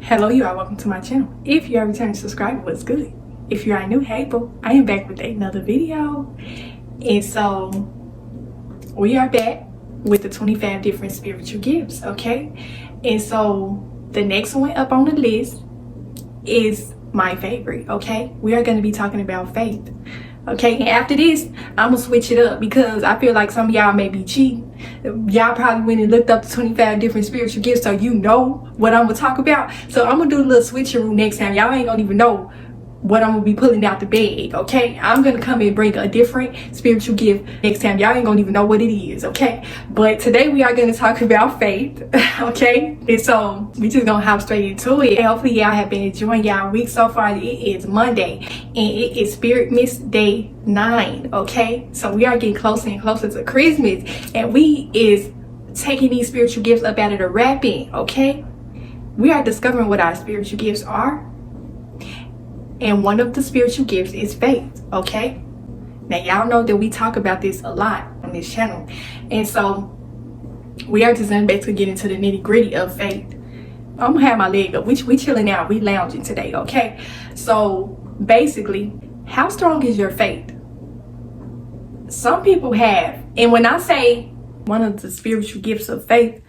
Hello, you are welcome to my channel. If you are a returning subscriber, what's good? If you are new, hey boo, I am back with another video. And so we are back with the 25 different spiritual gifts, okay? And so the next one up on the list is my favorite, okay? We are going to be talking about faith. Okay, and after this, I'm gonna switch it up because I feel like some of y'all may be cheating. Y'all probably went and looked up the 25 different spiritual gifts, so you know what I'm gonna talk about. So I'm gonna do a little switcheroo next time. Y'all ain't gonna even know what I'm gonna be pulling out the bag, okay? I'm gonna come and bring a different spiritual gift next time. Y'all ain't gonna even know what it is, okay? But today we are gonna talk about faith, okay? And so we just gonna hop straight into it. And hopefully y'all have been enjoying y'all week so far. It is Monday and it is Spirit Miss Day 9, okay? So we are getting closer and closer to Christmas, and we is taking these spiritual gifts up out of the wrapping, okay? We are discovering what our spiritual gifts are. And one of the spiritual gifts is faith, okay? Now, y'all know that we talk about this a lot on this channel. And so we are just going to basically get into the nitty gritty of faith. I'm going to have my leg up. We chilling out. We lounging today, okay? So basically, how strong is your faith? Some people have. And when I say one of the spiritual gifts of faith,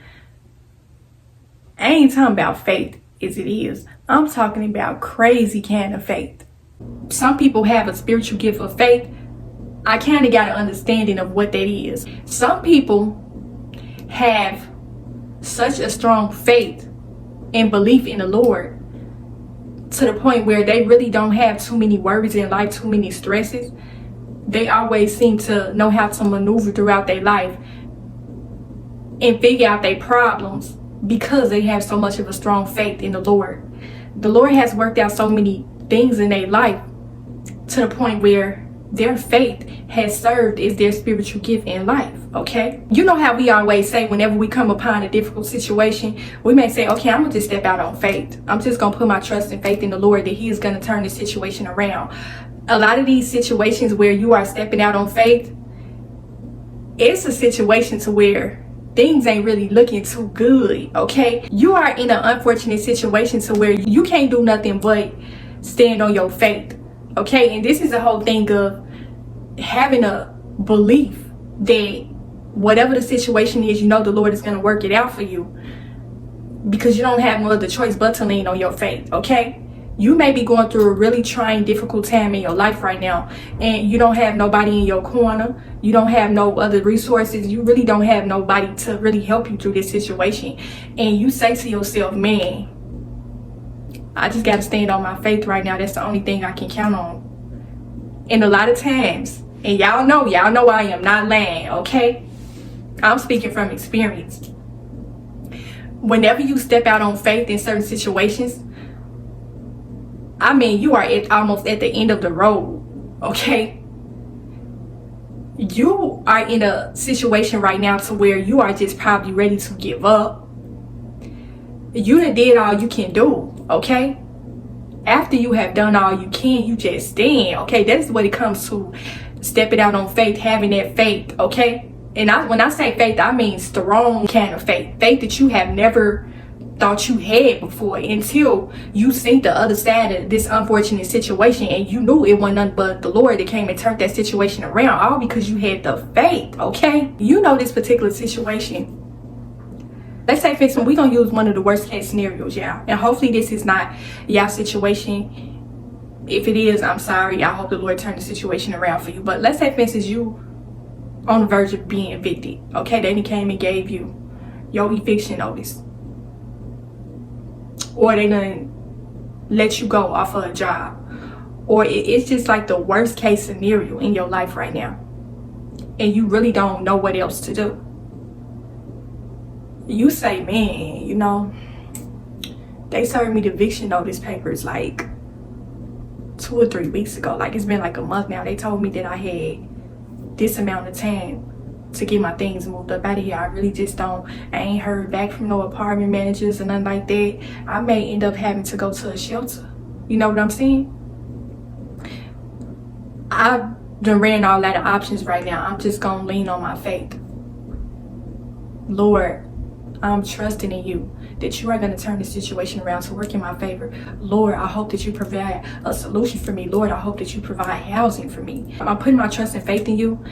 I ain't talking about faith as it is. I'm talking about crazy kind of faith. Some people have a spiritual gift of faith. I kind of got an understanding of what that is. Some people have such a strong faith and belief in the Lord to the point where they really don't have too many worries in life, too many stresses. They always seem to know how to maneuver throughout their life and figure out their problems because they have so much of a strong faith in the Lord. The Lord has worked out so many things in their life to the point where their faith has served as their spiritual gift in life, okay? You know how we always say whenever we come upon a difficult situation, we may say, okay, I'm going to just step out on faith. I'm just going to put my trust and faith in the Lord that He is going to turn the situation around. A lot of these situations where you are stepping out on faith, it's a situation to where things ain't really looking too good, okay? You are in an unfortunate situation to where you can't do nothing but stand on your faith, okay? And this is the whole thing of having a belief that whatever the situation is, you know the Lord is going to work it out for you because you don't have no other choice but to lean on your faith, okay? You may be going through a really trying, difficult time in your life right now, and you don't have nobody in your corner. You don't have no other resources. You really don't have nobody to really help you through this situation. And you say to yourself, man, I just got to stand on my faith right now. That's the only thing I can count on. And a lot of times, and y'all know I am not lying, okay? I'm speaking from experience. Whenever you step out on faith in certain situations, I mean, you are almost at the end of the road, okay? You are in a situation right now to where you are just probably ready to give up. You done did all you can do, okay? After you have done all you can, you just stand, okay? That's what it comes to stepping out on faith, having that faith, okay? And when I say faith, I mean strong kind of faith. Faith that you have never thought you had before until you seen the other side of this unfortunate situation and you knew it wasn't nothing but the Lord that came and turned that situation around, all because you had the faith, okay? You know this particular situation. Let's say, for instance, we're going to use one of the worst case scenarios, y'all. And hopefully this is not y'all situation. If it is, I'm sorry. I hope the Lord turned the situation around for you. But let's say, for instance, you on the verge of being evicted, okay? Then He came and gave you your eviction notice. Or they done let you go off of a job. Or it's just like the worst case scenario in your life right now. And you really don't know what else to do. You say, man, you know, they served me the eviction notice papers like 2 or 3 weeks ago. Like, it's been like a month now. They told me that I had this amount of time to get my things moved up out of here. I really just don't. I ain't heard back from no apartment managers and nothing like that. I may end up having to go to a shelter. You know what I'm saying? I've done ran all that of options right now. I'm just gonna lean on my faith. Lord, I'm trusting in you that you are going to turn the situation around to work in my favor. Lord, I hope that you provide a solution for me. Lord, I hope that you provide housing for me. I'm putting my trust and faith in you.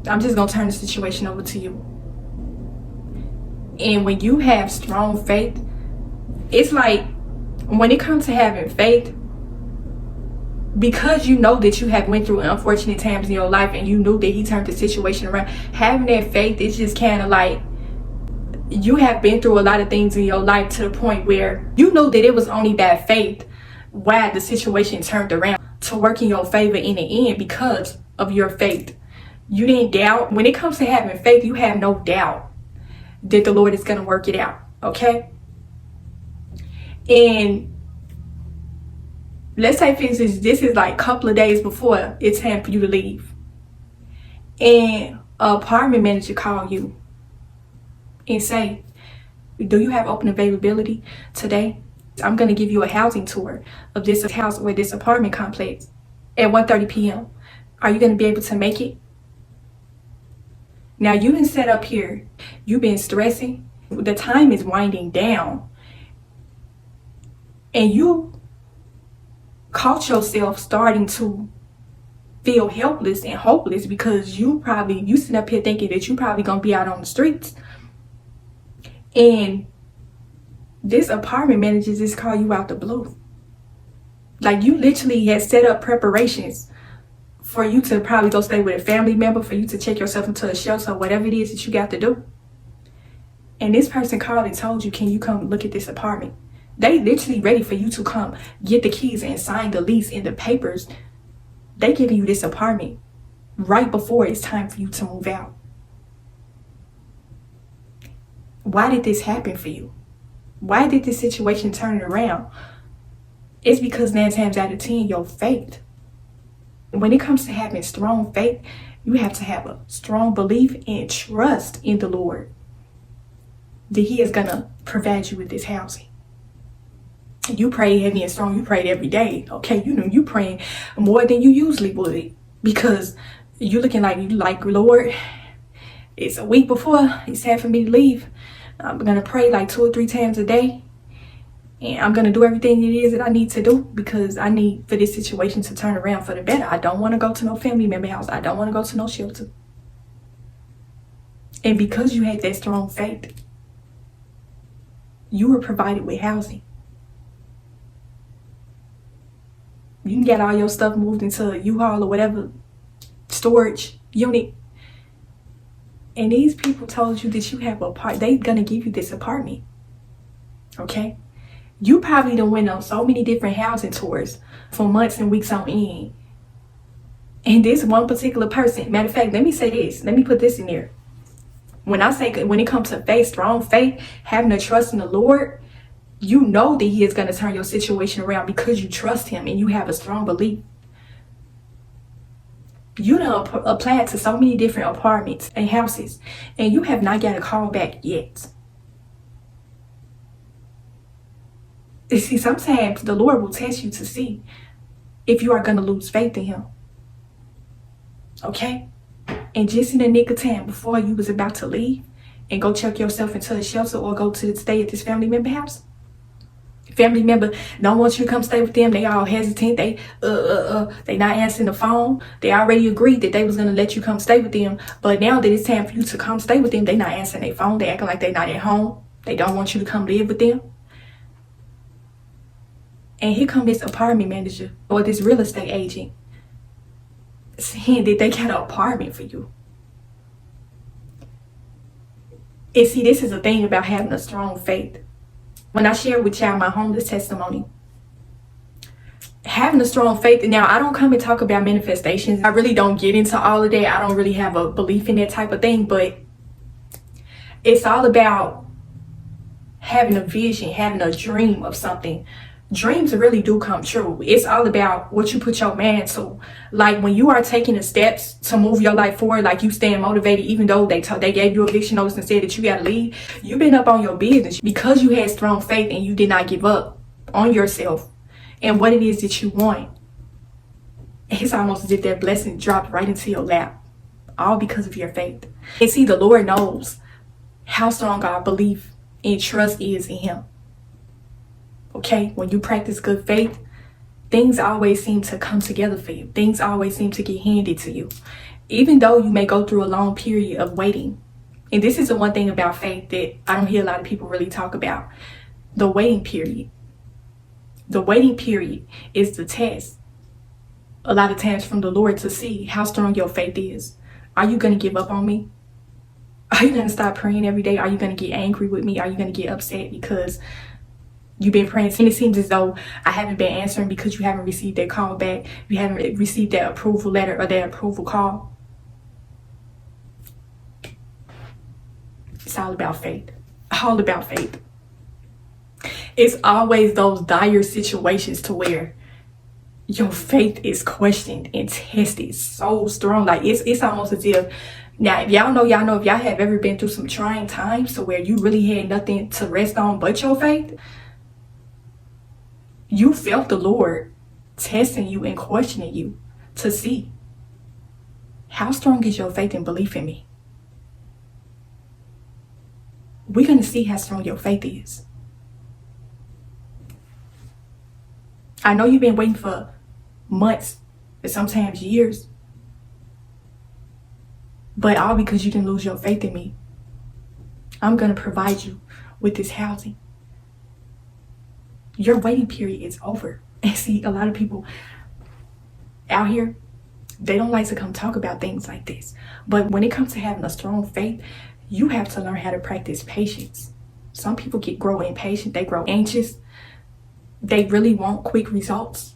I'm just going to turn the situation over to you. And when you have strong faith, it's like when it comes to having faith, because you know that you have went through unfortunate times in your life and you knew that he turned the situation around, having that faith is just kind of like you have been through a lot of things in your life to the point where you know that it was only that faith why the situation turned around to work in your favor in the end because of your faith. You didn't doubt. When it comes to having faith, you have no doubt that the Lord is going to work it out. Okay? And let's say, for instance, this is like a couple of days before it's time for you to leave. And an apartment manager call you and say, do you have open availability today? I'm going to give you a housing tour of this house or this apartment complex at 1:30 p.m. Are you going to be able to make it? Now, you didn't set up here. You've been stressing. The time is winding down. And you caught yourself starting to feel helpless and hopeless because you sit up here thinking that you probably going to be out on the streets. And this apartment manager just call you out the blue. Like you literally had set up preparations for you to probably go stay with a family member, for you to check yourself into a shelter, whatever it is that you got to do. And this person called and told you, can you come look at this apartment? They literally ready for you to come get the keys and sign the lease and the papers. They giving you this apartment right before it's time for you to move out. Why did this happen for you? Why did this situation turn it around? It's because 9 times out of 10, your faith. When it comes to having strong faith, you have to have a strong belief and trust in the Lord that he is going to provide you with this housing. You pray heavy and strong. You prayed every day. Okay, you praying more than you usually would because you're looking like Lord, it's a week before it's time for me to leave. I'm going to pray like 2 or 3 times a day. And I'm going to do everything it is that I need to do because I need for this situation to turn around for the better. I don't want to go to no family member house. I don't want to go to no shelter. And because you had that strong faith, you were provided with housing. You can get all your stuff moved into a U-Haul or whatever storage unit. And these people told you that you have they're going to give you this apartment. Okay? You probably done went on so many different housing tours for months and weeks on end. And this one particular person, matter of fact, let me say this. Let me put this in there. When it comes to faith, strong faith, having a trust in the Lord, you know that he is going to turn your situation around because you trust him and you have a strong belief. You done applied to so many different apartments and houses and you have not got a call back yet. You see, sometimes the Lord will test you to see if you are going to lose faith in him. Okay? And just in the nick of time before you was about to leave and go check yourself into a shelter or go to stay at this family member house, family member don't want you to come stay with them. They all hesitant. They not answering the phone. They already agreed that they was going to let you come stay with them. But now that it's time for you to come stay with them, they not answering their phone. They acting like they not at home. They don't want you to come live with them. And here come this apartment manager or this real estate agent saying that they got an apartment for you. And see, this is the thing about having a strong faith. When I share with y'all my homeless testimony, having a strong faith, now I don't come and talk about manifestations. I really don't get into all of that. I don't really have a belief in that type of thing, but it's all about having a vision, having a dream of something. Dreams really do come true. It's all about what you put your mind to. Like when you are taking the steps to move your life forward, like you staying motivated, even though they gave you eviction notice and said that you got to leave, you've been up on your business because you had strong faith and you did not give up on yourself and what it is that you want. It's almost as if that blessing dropped right into your lap, all because of your faith. And see, the Lord knows how strong our belief and trust is in him. Okay? When you practice good faith, things always seem to come together for you. Things always seem to get handed to you. Even though you may go through a long period of waiting. And this is the one thing about faith that I don't hear a lot of people really talk about. The waiting period. The waiting period is the test, a lot of times from the Lord, to see how strong your faith is. Are you going to give up on me? Are you going to stop praying every day? Are you going to get angry with me? Are you going to get upset because you've been praying and it seems as though I haven't been answering because you haven't received that call back? You haven't received that approval letter or that approval call? It's all about faith. All about faith. It's always those dire situations to where your faith is questioned and tested so strong. Like it's almost as if, now if y'all know, if y'all have ever been through some trying times to where you really had nothing to rest on but your faith, you felt the Lord testing you and questioning you to see how strong is your faith and belief in me. We're going to see how strong your faith is. I know you've been waiting for months, and sometimes years, but all because you didn't lose your faith in me. I'm going to provide you with this housing. Your waiting period is over. And see, a lot of people out here, they don't like to come talk about things like this. But when it comes to having a strong faith, you have to learn how to practice patience. Some people grow impatient, they grow anxious. They really want quick results.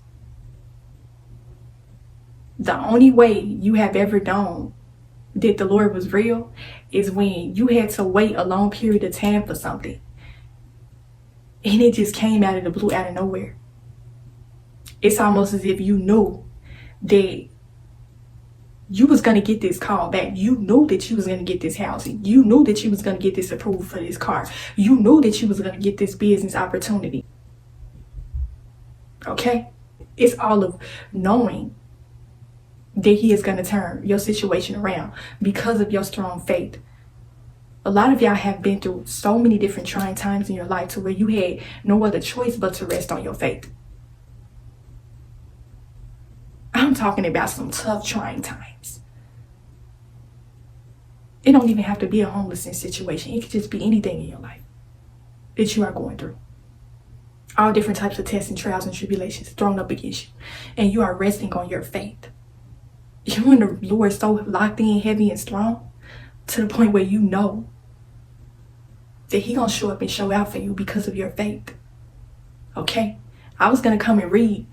The only way you have ever known that the Lord was real is when you had to wait a long period of time for something. And it just came out of the blue, out of nowhere. It's almost as if you knew that you was going to get this call back. You knew that you was going to get this housing. You knew that you was going to get this approval for this car. You knew that you was going to get this business opportunity. Okay? It's all of knowing that he is going to turn your situation around because of your strong faith. A lot of y'all have been through so many different trying times in your life to where you had no other choice but to rest on your faith. I'm talking about some tough trying times. It don't even have to be a homelessness situation. It could just be anything in your life that you are going through. All different types of tests and trials and tribulations thrown up against you. And you are resting on your faith. You and the Lord so locked in, heavy and strong, to the point where you know that he gonna show up and show out for you because of your faith. Okay? I was gonna come and read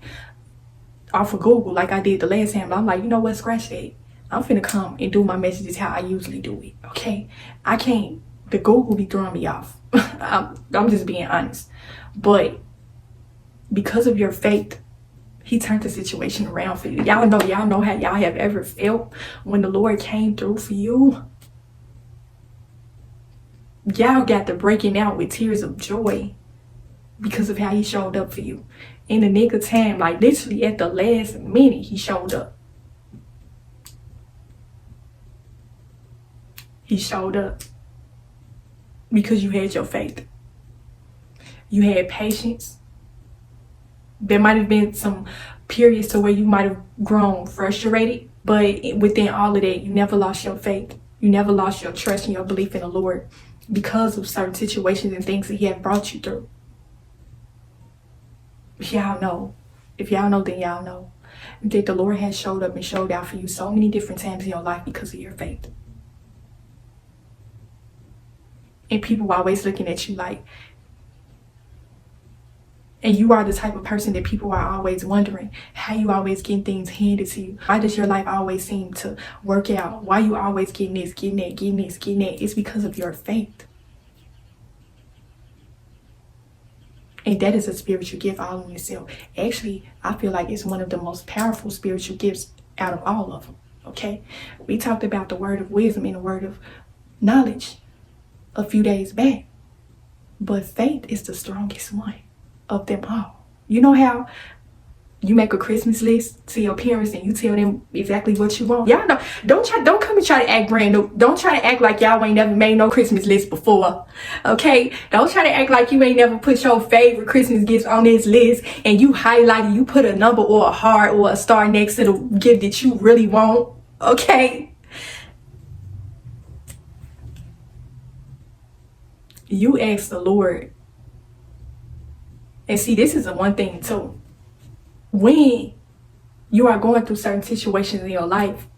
off of Google like I did the last time, but I'm like, you know what, scratch that. I'm finna come and do my messages how I usually do it. Okay? I can't, the Google be throwing me off. I'm just being honest. But because of your faith, he turned the situation around for you. Y'all know how y'all have ever felt when the Lord came through for you. Y'all got to breaking out with tears of joy because of how he showed up for you. In the nick of time, like literally at the last minute, he showed up. He showed up because you had your faith. You had patience. There might have been some periods to where you might have grown frustrated, but within all of that, you never lost your faith. You never lost your trust and your belief in the Lord because of certain situations and things that he had brought you through. If y'all know, then y'all know that the Lord has showed up and showed out for you so many different times in your life because of your faith. And people are always looking at you like, and you are the type of person that people are always wondering how you always getting things handed to you. Why does your life always seem to work out? Why you always getting this, getting that, getting this, getting that? It's because of your faith. And that is a spiritual gift all in itself. Actually, I feel like it's one of the most powerful spiritual gifts out of all of them. Okay? We talked about the word of wisdom and the word of knowledge a few days back. But faith is the strongest one of them all. You know how You make a Christmas list to your parents and you tell them exactly what you want. Y'all know, don't come and try to act brand new. Don't try to act like y'all ain't never made no Christmas list before. Okay? Don't try to act like you ain't never put your favorite Christmas gifts on this list and you highlighted, you put a number or a heart or a star next to the gift that you really want. Okay? You ask the Lord. And see, this is the one thing too. When you are going through certain situations in your life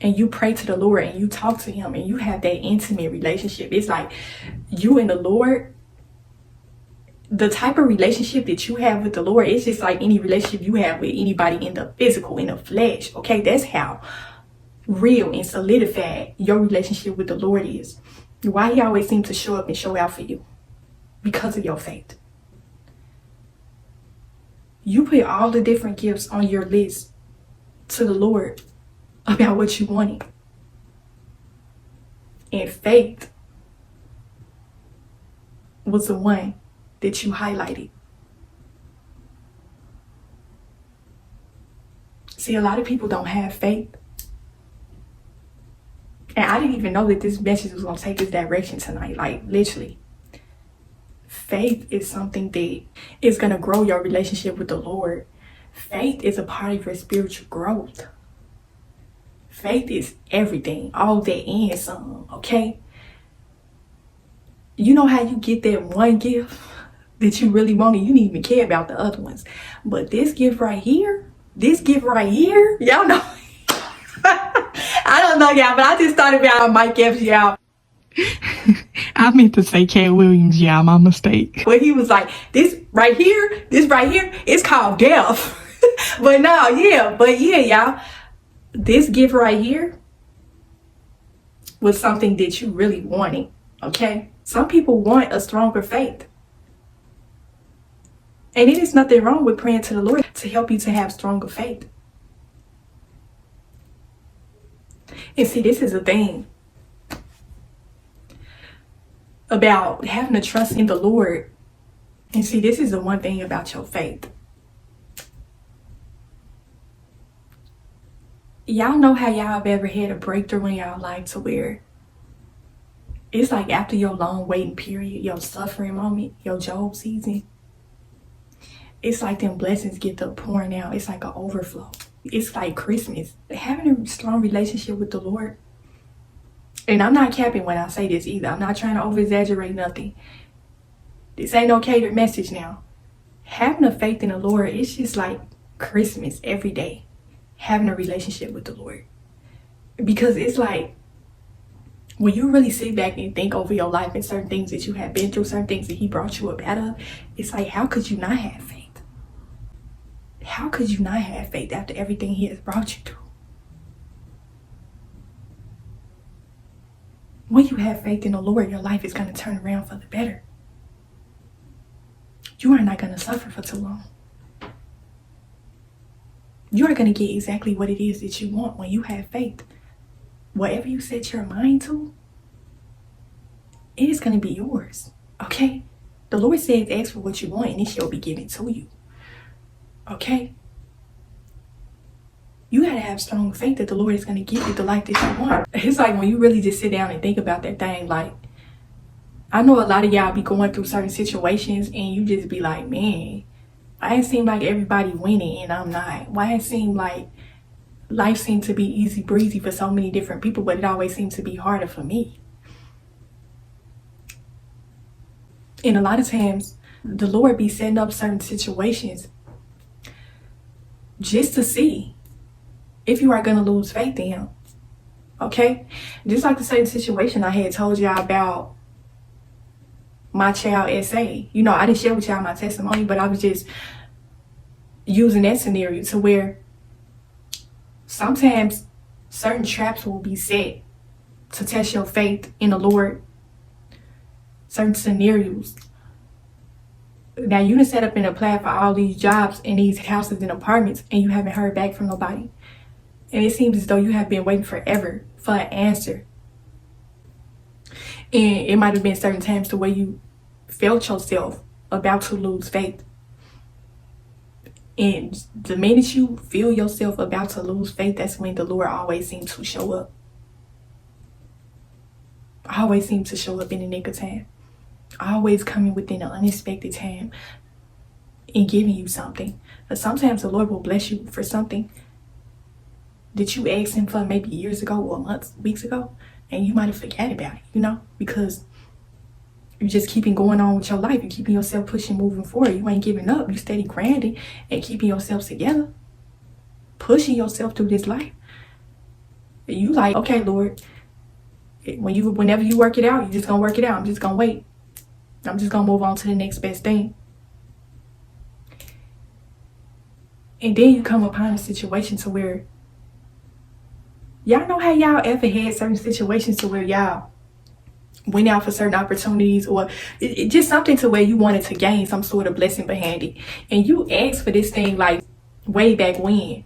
and you pray to the Lord and you talk to him and you have that intimate relationship, it's like you and the Lord, the type of relationship that you have with the Lord, it's just like any relationship you have with anybody in the physical, in the flesh. Okay, that's how real and solidified your relationship with the Lord is. Why he always seems to show up and show out for you? Because of your faith. You put all the different gifts on your list to the Lord about what you wanted. And faith was the one that you highlighted. See, a lot of people don't have faith. And I didn't even know that this message was going to take this direction tonight. Like, literally. Faith is something that is going to grow your relationship with the Lord. Faith is a part of your spiritual growth. Faith is everything. All that and some, okay? You know how you get that one gift that you really want and you didn't even care about the other ones. But this gift right here, y'all know. I don't know, y'all, but I just thought about Mike Epps, y'all. I meant to say Cat Williams, y'all, my mistake. But he was like, this right here, it's called death. But no, yeah, y'all. This gift right here was something that you really wanted, okay? Some people want a stronger faith. And it is nothing wrong with praying to the Lord to help you to have stronger faith. And see, this is the thing about having to trust in the Lord. And see, this is the one thing about your faith. Y'all know how y'all have ever had a breakthrough in y'all life to where it's like after your long waiting period, your suffering moment, your Job season, it's like them blessings get to pouring out. It's like an overflow. It's like Christmas. Having a strong relationship with the Lord. And I'm not capping when I say this either. I'm not trying to over-exaggerate nothing. This ain't no catered message now. Having a faith in the Lord, it's just like Christmas every day. Having a relationship with the Lord. Because it's like, when you really sit back and think over your life and certain things that you have been through, certain things that he brought you up out of, it's like, how could you not have faith? How could you not have faith after everything he has brought you through? When you have faith in the Lord, your life is going to turn around for the better. You are not going to suffer for too long. You are going to get exactly what it is that you want when you have faith. Whatever you set your mind to, it is going to be yours. Okay? The Lord says, ask for what you want and it shall be given to you. Okay? You gotta have strong faith that the Lord is gonna give you the life that you want. It's like when you really just sit down and think about that thing, like, I know a lot of y'all be going through certain situations and you just be like, man, why it seem like everybody winning and I'm not? Why it seem like life seems to be easy breezy for so many different people, but it always seems to be harder for me. And a lot of times, the Lord be setting up certain situations just to see if you are going to lose faith in him. Okay? Just like the same situation I had told y'all about my child SA. You know, I didn't share with y'all my testimony, but I was just using that scenario to where sometimes certain traps will be set to test your faith in the Lord. Certain scenarios. Now, you done set up and applied for all these jobs and these houses and apartments and you haven't heard back from nobody. And it seems as though you have been waiting forever for an answer. And it might have been certain times to where you felt yourself about to lose faith. And the minute you feel yourself about to lose faith, that's when the Lord always seems to show up. Always seems to show up in the nick of time. Always coming within an unexpected time and giving you something. But sometimes the Lord will bless you for something that you asked him for maybe years ago or months, weeks ago, and you might have forgotten about it, because you're just keeping going on with your life. You're keeping yourself pushing, moving forward. You ain't giving up. You steady grinding and keeping yourself together, pushing yourself through this life. And you like, okay, Lord, whenever you work it out, you're just gonna work it out. I'm just gonna wait. I'm just gonna move on to the next best thing. And then you come upon a situation to where y'all know how y'all ever had certain situations to where y'all went out for certain opportunities, or it just something to where you wanted to gain some sort of blessing behind it, and you asked for this thing like way back when,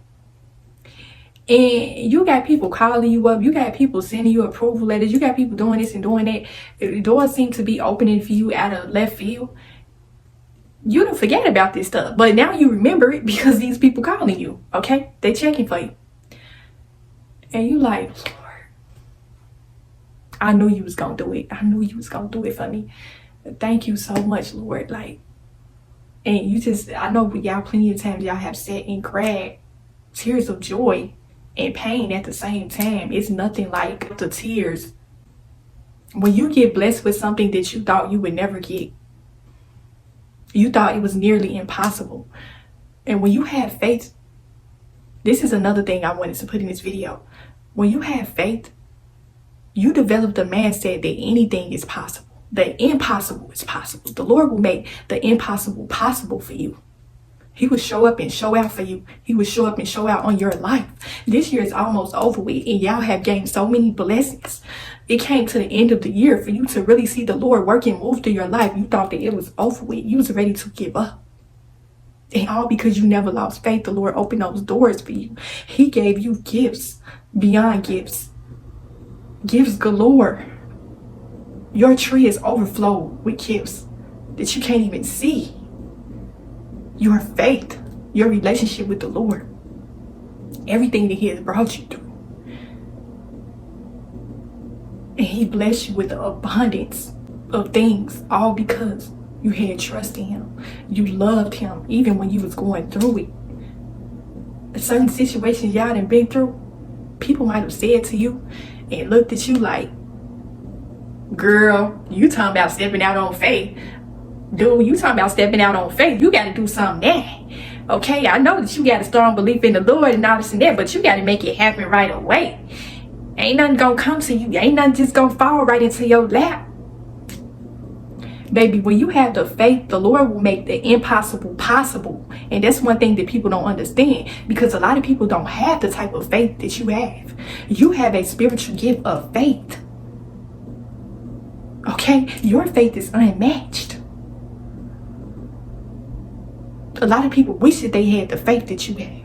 and you got people calling you up, you got people sending you approval letters, you got people doing this and doing that. The doors seem to be opening for you out of left field. You don't forget about this stuff, but now you remember it because these people calling you. Okay, they checking for you, and you like, I knew you was gonna do it. I knew you was gonna do it for me. Thank you so much, Lord. Like, and you just, I know y'all plenty of times y'all have sat and cried tears of joy and pain at the same time. It's nothing like the tears when you get blessed with something that you thought you would never get. You thought it was nearly impossible. And when you have faith, this is another thing I wanted to put in this video. When you have faith, you develop the mindset that anything is possible. The impossible is possible. The Lord will make the impossible possible for you. He will show up and show out for you. He will show up and show out on your life. This year is almost over with, and y'all have gained so many blessings. It came to the end of the year for you to really see the Lord work and move through your life. You thought that it was over with. You was ready to give up. And all because you never lost faith. The Lord opened those doors for you. He gave you gifts beyond gifts. Gifts galore. Your tree is overflowed with gifts that you can't even see. Your faith, your relationship with the Lord, everything that he has brought you through. And he blessed you with the abundance of things, all because you had trust in him. You loved him even when you was going through it. Certain situations y'all done been through, people might have said to you and looked at you like, girl, you talking about stepping out on faith. Dude, you talking about stepping out on faith. You got to do something now. Okay, I know that you got a strong belief in the Lord and all this and that, but you got to make it happen right away. Ain't nothing gonna come to you. Ain't nothing just gonna fall right into your lap. Baby, when you have the faith, the Lord will make the impossible possible. And that's one thing that people don't understand, because a lot of people don't have the type of faith that you have. You have a spiritual gift of faith. Okay, your faith is unmatched. A lot of people wish that they had the faith that you have.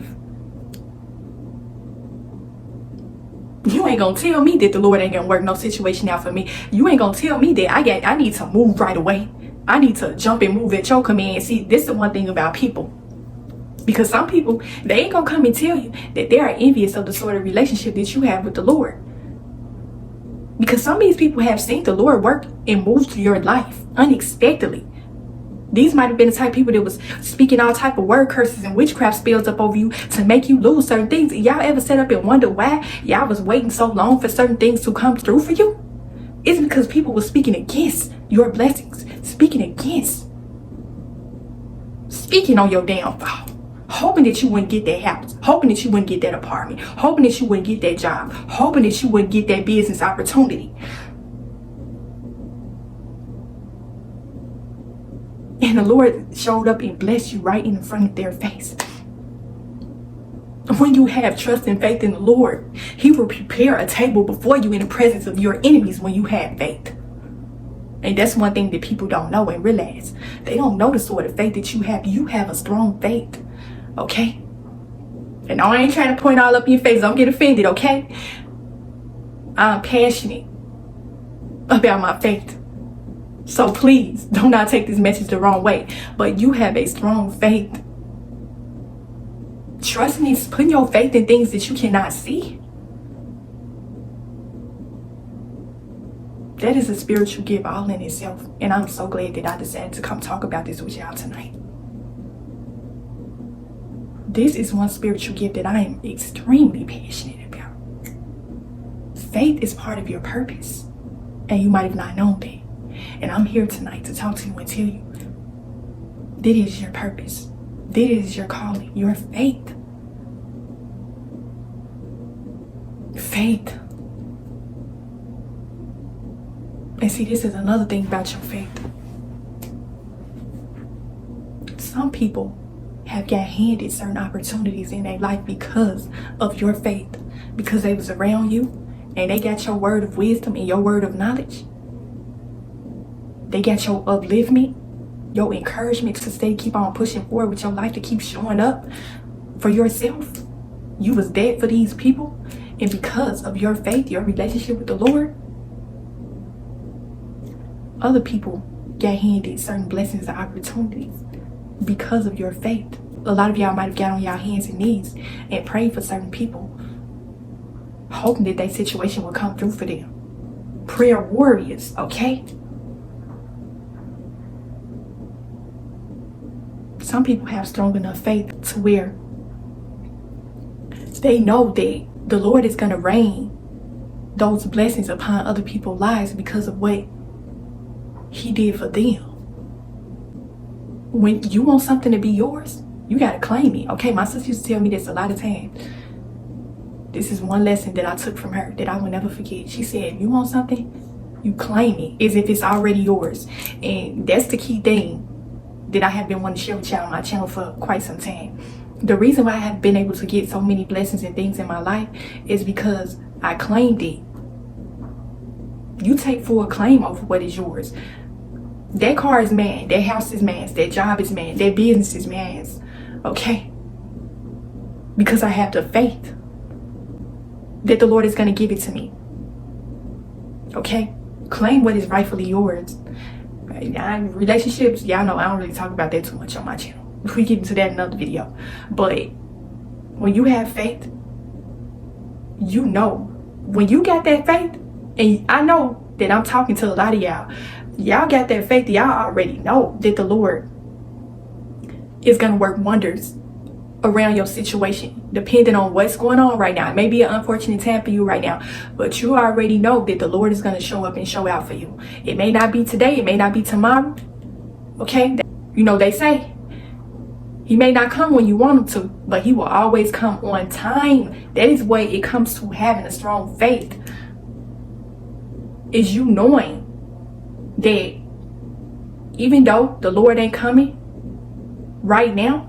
You ain't gonna tell me that the Lord ain't gonna work no situation out for me. You ain't gonna tell me that I need to move right away. I need to jump and move at your command. See, this is the one thing about people. Because some people, they ain't gonna come and tell you that they are envious of the sort of relationship that you have with the Lord. Because some of these people have seen the Lord work and move through your life unexpectedly. These might have been the type of people that was speaking all type of word curses and witchcraft spells up over you to make you lose certain things. Y'all ever sat up and wonder why y'all was waiting so long for certain things to come through for you? It's because people were speaking against your blessings, speaking on your downfall, hoping that you wouldn't get that house, hoping that you wouldn't get that apartment, hoping that you wouldn't get that job, hoping that you wouldn't get that business opportunity. And the Lord showed up and blessed you right in front of their face. When you have trust and faith in the Lord, he will prepare a table before you in the presence of your enemies when you have faith. And that's one thing that people don't know and realize. They don't know the sort of faith that you have. You have a strong faith. Okay? And I ain't trying to point all up in your face. Don't get offended, okay? I'm passionate about my faith. So please, do not take this message the wrong way. But you have a strong faith. Trusting is putting your faith in things that you cannot see. That is a spiritual gift all in itself. And I'm so glad that I decided to come talk about this with y'all tonight. This is one spiritual gift that I am extremely passionate about. Faith is part of your purpose. And you might have not known that. And I'm here tonight to talk to you and tell you, that is your purpose. That is your calling, your faith. Faith. And see, this is another thing about your faith. Some people have got handed certain opportunities in their life because of your faith. Because they was around you and they got your word of wisdom and your word of knowledge. They got your upliftment, your encouragement to stay, keep on pushing forward with your life, to keep showing up for yourself. You was dead for these people. And because of your faith, your relationship with the Lord, other people got handed certain blessings and opportunities because of your faith. A lot of y'all might have got on y'all hands and knees and prayed for certain people, hoping that their situation would come through for them. Prayer warriors, okay? Some people have strong enough faith to where they know that the Lord is going to rain those blessings upon other people's lives because of what He did for them. When you want something to be yours, you got to claim it. Okay, my sister used to tell me this a lot of times. This is one lesson that I took from her that I will never forget. She said, if you want something, you claim it as if it's already yours. And that's the key thing that I have been wanting to share with y'all on my channel for quite some time. The reason why I have been able to get so many blessings and things in my life is because I claimed it. You take full claim over what is yours. That car is mine, that house is mine, that job is mine, that business is mine. Okay? Because I have the faith that the Lord is going to give it to me. Okay? Claim what is rightfully yours. Relationships, y'all know I don't really talk about that too much on my channel. We get into that in another video. But when you have faith, you know. When you got that faith, and I know that I'm talking to a lot of y'all. Y'all got that faith. Y'all already know that the Lord is going to work wonders around your situation, depending on what's going on right now. It may be an unfortunate time for you right now, but you already know that the Lord is going to show up and show out for you. It may not be today. It may not be tomorrow. Okay? You know, they say He may not come when you want Him to, but He will always come on time. That is what it comes to having a strong faith. Is you knowing that even though the Lord ain't coming right now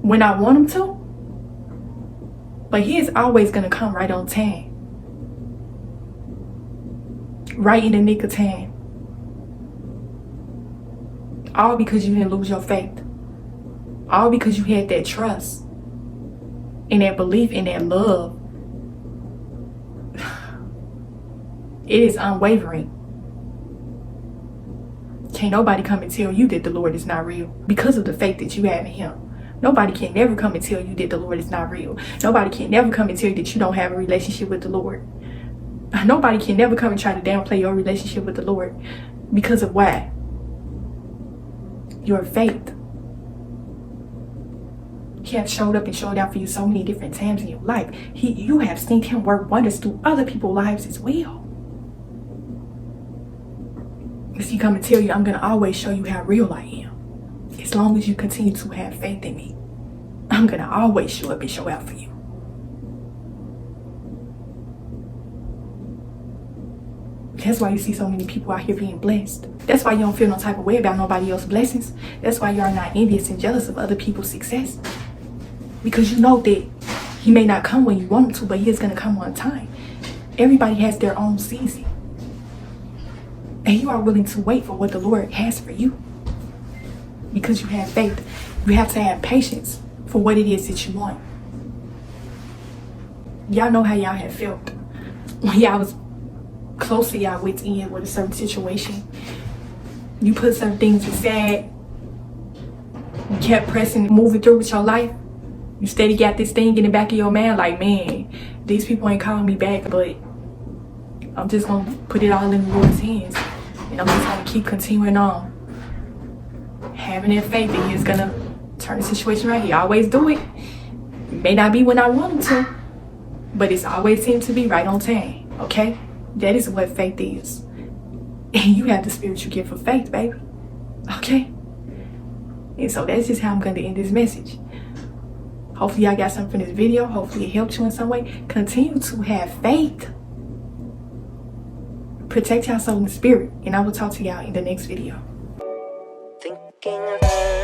when I want Him to, but He is always going to come right on time, right in the nick of time. All because you didn't lose your faith. All because you had that trust and that belief and that love. It is unwavering. Can't nobody come and tell you that the Lord is not real because of the faith that you have in Him. Nobody can never come and tell you that the Lord is not real. Nobody can never come and tell you that you don't have a relationship with the Lord. Nobody can never come and try to downplay your relationship with the Lord because of why? Your faith. He has showed up and showed out for you so many different times in your life. You have seen Him work wonders through other people's lives as well. If He come and tell you, I'm going to always show you how real I am. As long as you continue to have faith in me, I'm going to always show up and show out for you. That's why you see so many people out here being blessed. That's why you don't feel no type of way about nobody else's blessings. That's why you are not envious and jealous of other people's success. Because you know that He may not come when you want Him to, but He is going to come on time. Everybody has their own season. And you are willing to wait for what the Lord has for you. Because you have faith. You have to have patience for what it is that you want. Y'all know how y'all have felt when y'all was close to y'all wits end with a certain situation. You put certain things aside kept pressing, moving through with your life, you steady got this thing in the back of your mind like, man, these people ain't calling me back, but I'm just gonna put it all in the Lord's hands, and I'm just gonna keep continuing on, having that faith that He's gonna turn the situation right. He always do it. It may not be when I want Him to, but it's always seems to be right on time. Okay, that is what faith is, and you have the spiritual gift of faith, baby. Okay, and so that's just how I'm going to end this message. Hopefully y'all got something from this video. Hopefully it helped you in some way. Continue to have faith. Protect your soul and spirit. And I will talk to y'all in the next video. Thinking of her.